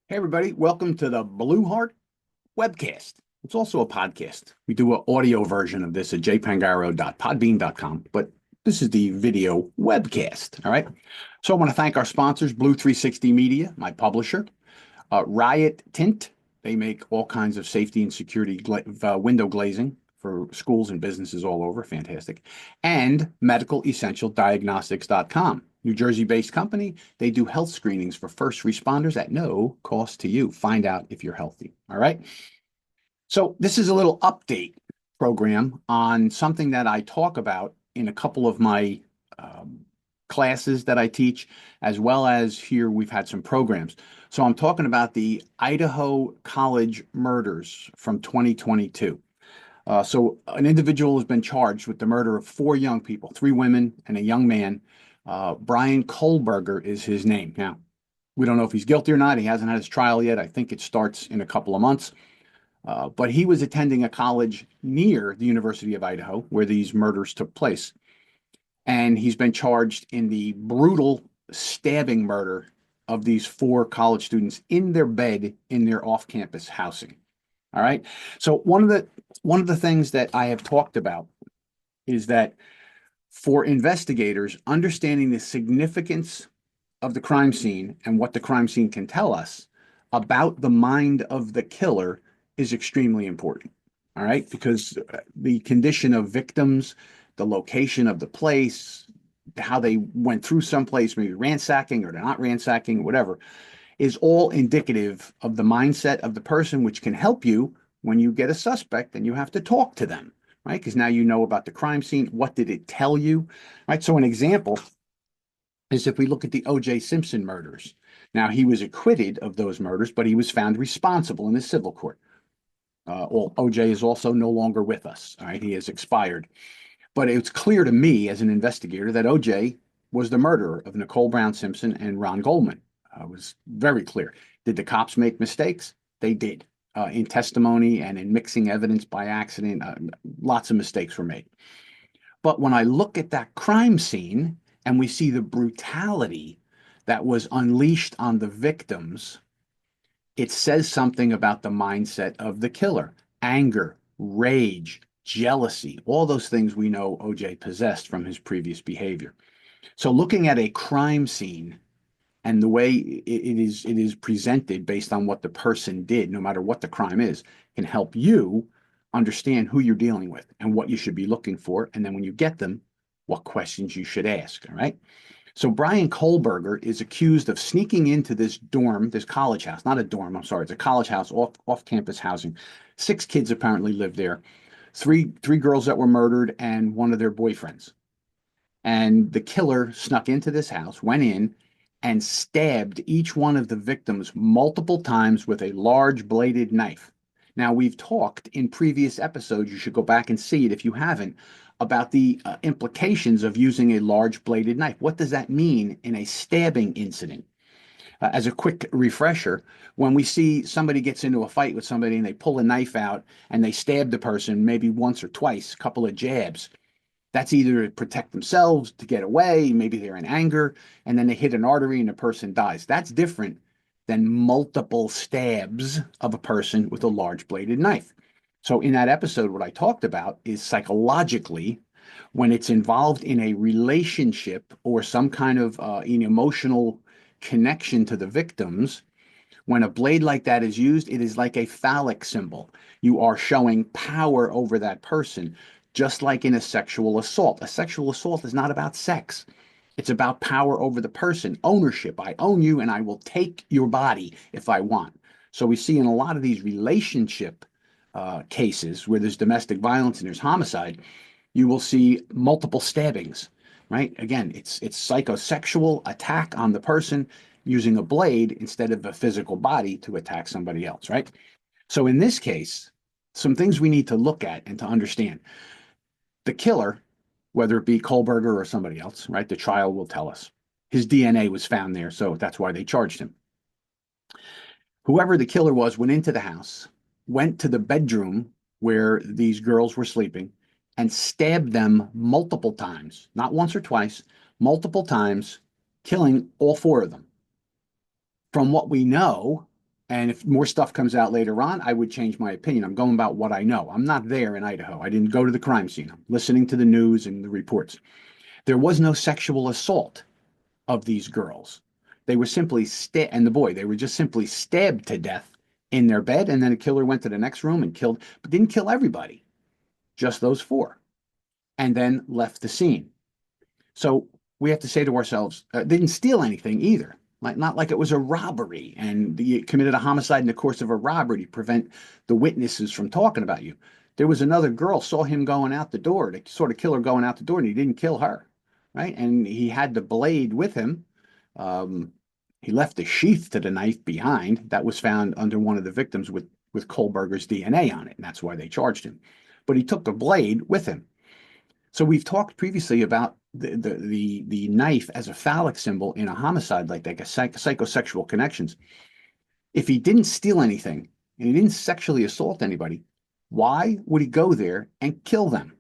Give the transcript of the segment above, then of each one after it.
Hey, everybody, welcome to the Blue Heart webcast. It's also a podcast. We do an audio version of this at jpangaro.podbean.com, but this is the video webcast. All right. So I want to thank our sponsors, Blue 360 Media, my publisher, Riot Tint. They make all kinds of safety and security window glazing for schools and businesses all over. Fantastic. And medicalessentialdiagnostics.com. New Jersey-based company. They do health screenings for first responders at no cost to you. Find out if you're healthy. All right. So this is a little update program on something that I talk about in a couple of my um, classes that I teach, as well as here we've had some programs. So I'm talking about the Idaho college murders from 2022. So an individual has been charged with the murder of four young people, three women and a young man. Brian Kohlberger is his name. Now, we don't know if he's guilty or not. He hasn't had his trial yet. I think it starts in a couple of months. But he was attending a college near the University of Idaho where these murders took place. And he's been charged in the brutal stabbing murder of these four college students in their bed in their off-campus housing. All right. So one of the things that I have talked about is that for investigators, understanding the significance of the crime scene and what the crime scene can tell us about the mind of the killer is extremely important. All right. Because the condition of victims, the location of the place, how they went through someplace, maybe ransacking or they're not ransacking, whatever, is all indicative of the mindset of the person, which can help you when you get a suspect and you have to talk to them, right? Because now you know about the crime scene. What did it tell you? Right. So an example is if we look at the O.J. Simpson murders. Now, he was acquitted of those murders, but he was found responsible in the civil court. Well, O.J. is also no longer with us. All right. He has expired. But it's clear to me as an investigator that O.J. was the murderer of Nicole Brown Simpson and Ron Goldman. It was very clear. Did the cops make mistakes? They did. In testimony and in mixing evidence by accident, lots of mistakes were made. But when I look at that crime scene and we see the brutality that was unleashed on the victims, it says something about the mindset of the killer. Anger, rage, jealousy, all those things we know OJ possessed from his previous behavior. So looking at a crime scene and the way it is presented based on what the person did, no matter what the crime is, can help you understand who you're dealing with and what you should be looking for. And then when you get them, what questions you should ask. All right. So Brian Kohlberger is accused of sneaking into this dorm, this college house, not a dorm, I'm sorry, it's a college house, off-campus housing. Six kids apparently lived there. Three girls that were murdered and one of their boyfriends. And the killer snuck into this house, went in, and stabbed each one of the victims multiple times with a large bladed knife. Now, we've talked in previous episodes, you should go back and see it if you haven't, about the implications of using a large bladed knife. What does that mean in a stabbing incident? As a quick refresher, when we see somebody gets into a fight with somebody and they pull a knife out and they stab the person maybe once or twice, a couple of jabs, that's either to protect themselves, to get away, maybe they're in anger, and then they hit an artery and the person dies. That's different than multiple stabs of a person with a large bladed knife. So, in that episode, what I talked about is psychologically, when it's involved in a relationship or some kind of an emotional connection to the victims, when a blade like that is used, it is like a phallic symbol. You are showing power over that person, just like in a sexual assault. A sexual assault is not about sex. It's about power over the person, ownership. I own you and I will take your body if I want. So we see in a lot of these relationship cases where there's domestic violence and there's homicide, you will see multiple stabbings, right? Again, it's psychosexual attack on the person using a blade instead of a physical body to attack somebody else, right? So in this case, some things we need to look at and to understand. The killer, whether it be Kohlberger or somebody else, right? The trial will tell us. His DNA was found there, so that's why they charged him. Whoever the killer was went into the house, went to the bedroom where these girls were sleeping, and stabbed them multiple times, not once or twice, multiple times, killing all four of them. From what we know, And if more stuff comes out later on, I would change my opinion. I'm going about what I know. I'm not there in Idaho. I didn't go to the crime scene. I'm listening to the news and the reports. There was no sexual assault of these girls. They were simply and the boy, they were just simply stabbed to death in their bed, and then a killer went to the next room and killed, but didn't kill everybody, just those four, and then left the scene. So we have to say to ourselves, they didn't steal anything either. Like not like it was a robbery and you committed a homicide in the course of a robbery to prevent the witnesses from talking about you. There was another girl saw him going out the door, the sort of killer going out the door, and he didn't kill her, right? And he had the blade with him. Um, he left the sheath to the knife behind that was found under one of the victims with Kohlberger's DNA on it, and that's why they charged him. But he took the blade with him. So we've talked previously about the knife as a phallic symbol in a homicide like a psychosexual connections. If he didn't steal anything and he didn't sexually assault anybody, why would he go there and kill them?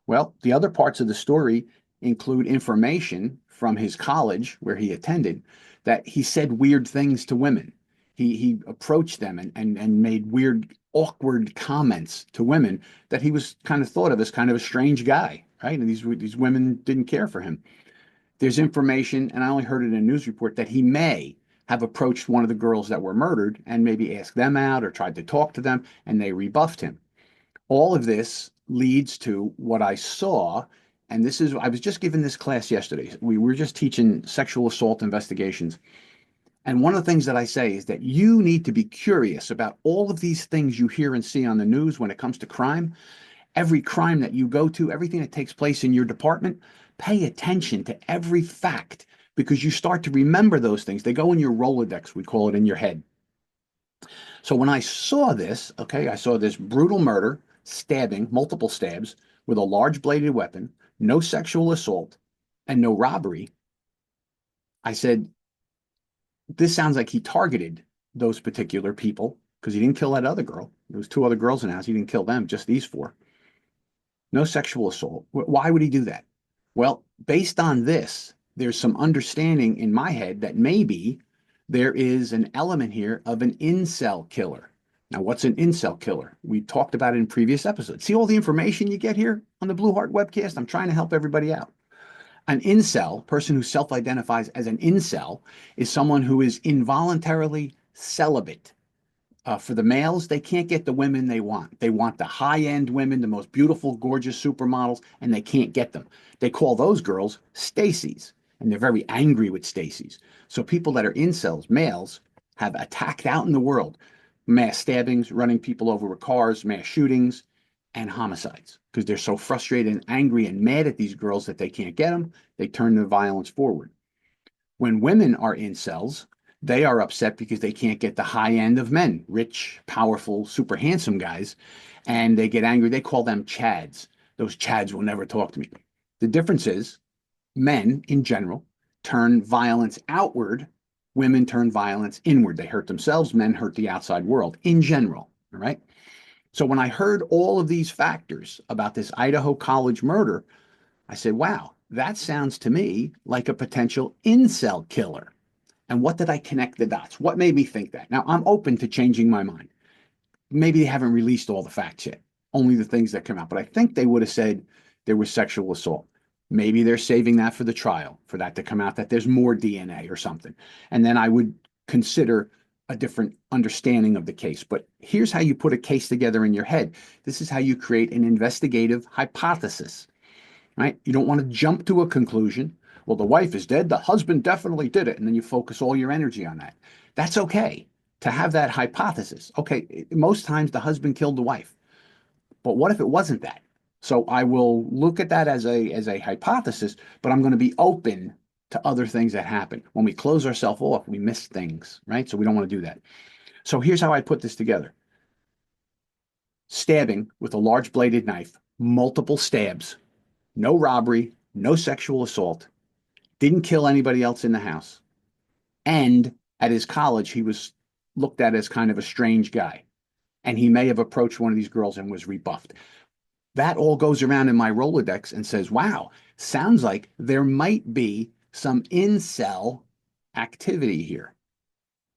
Well, the other parts of the story include information from his college where he attended that he said weird things to women. He approached them and made weird, awkward comments to women that he was kind of thought of as kind of a strange guy, right? And these women didn't care for him. There's information, and I only heard it in a news report, that he may have approached one of the girls that were murdered and maybe asked them out or tried to talk to them, and they rebuffed him. All of this leads to what I saw, and this is, I was just given this class yesterday. We were just teaching sexual assault investigations. And one of the things that I say is that you need to be curious about all of these things you hear and see on the news when it comes to crime. Every crime that you go to, everything that takes place in your department, pay attention to every fact because you start to remember those things. They go in your Rolodex, we call it, in your head. So when I saw this, okay, I saw this brutal murder, stabbing, multiple stabs with a large bladed weapon, no sexual assault, and no robbery. I said, this sounds like he targeted those particular people because he didn't kill that other girl. There was two other girls in the house. He didn't kill them, just these four. No sexual assault. Why would he do that? Well, based on this, there's some understanding in my head that maybe there is an element here of an incel killer. Now, what's an incel killer? We talked about it in previous episodes. See all the information you get here on the Blue Heart webcast? I'm trying to help everybody out. An incel, person who self-identifies as an incel, is someone who is involuntarily celibate. For the males, they can't get the women they want. They want the high-end women, the most beautiful, gorgeous supermodels, and they can't get them. They call those girls Stacy's, and they're very angry with Stacy's. So people that are incels, males, have attacked out in the world, mass stabbings, running people over with cars, mass shootings, and homicides because they're so frustrated and angry and mad at these girls that they can't get them. They turn the violence forward. When women are incels, they are upset because they can't get the high end of men, rich, powerful, super handsome guys, and they get angry. They call them Chads. Those Chads will never talk to me. The difference is men in general turn violence outward, women turn violence inward. They hurt themselves, men hurt the outside world in general. All right. So when I heard all of these factors about this Idaho college murder, I said, wow, that sounds to me like a potential incel killer. And what did I connect the dots? What made me think that? Now, I'm open to changing my mind. Maybe they haven't released all the facts yet, only the things that come out. But I think they would have said there was sexual assault. Maybe they're saving that for the trial, for that to come out, that there's more DNA or something. And then I would consider a different understanding of the case. But here's how you put a case together in your head. This is how you create an investigative hypothesis, right? You don't want to jump to a conclusion. Well, the wife is dead. The husband definitely did it. And then you focus all your energy on that. That's okay to have that hypothesis. Okay, most times the husband killed the wife. But what if it wasn't that? So I will look at that as a hypothesis, but I'm going to be open to other things that happen. When we close ourselves off, we miss things, right? So we don't want to do that. So here's how I put this together. Stabbing with a large bladed knife, multiple stabs, no robbery, no sexual assault, didn't kill anybody else in the house. And at his college, he was looked at as kind of a strange guy. And he may have approached one of these girls and was rebuffed. That all goes around in my Rolodex and says, wow, sounds like there might be some incel activity here.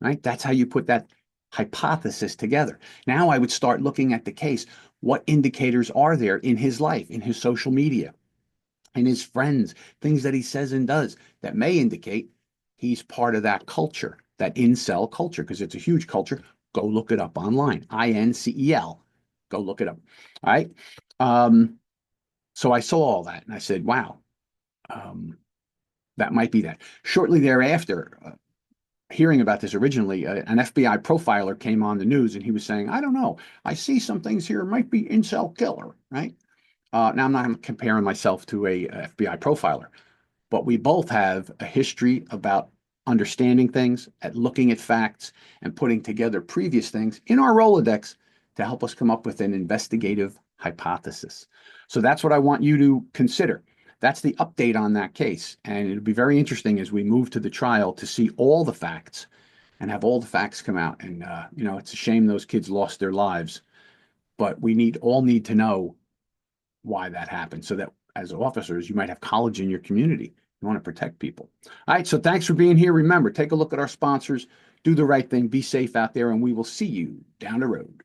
right? That's how you put that hypothesis together. Now I would start looking at the case. What indicators are there in his life, in his social media, in his friends, things that he says and does that may indicate he's part of that culture, that incel culture, because it's a huge culture. Go look it up online. INCEL. Go look it up. All right. Um, so I saw all that and I said, wow, um, that might be that. Shortly thereafter, hearing about this originally, an FBI profiler came on the news and he was saying, I don't know, I see some things here might be incel killer, right? Now, I'm not comparing myself to a FBI profiler, but we both have a history about understanding things, at looking at facts, and putting together previous things in our Rolodex to help us come up with an investigative hypothesis. So that's what I want you to consider. That's the update on that case. And it'll be very interesting as we move to the trial to see all the facts and have all the facts come out. And, it's a shame those kids lost their lives, but we all need to know why that happened so that as officers, you might have college in your community. You want to protect people. All right. So thanks for being here. Remember, take a look at our sponsors, do the right thing, be safe out there, and we will see you down the road.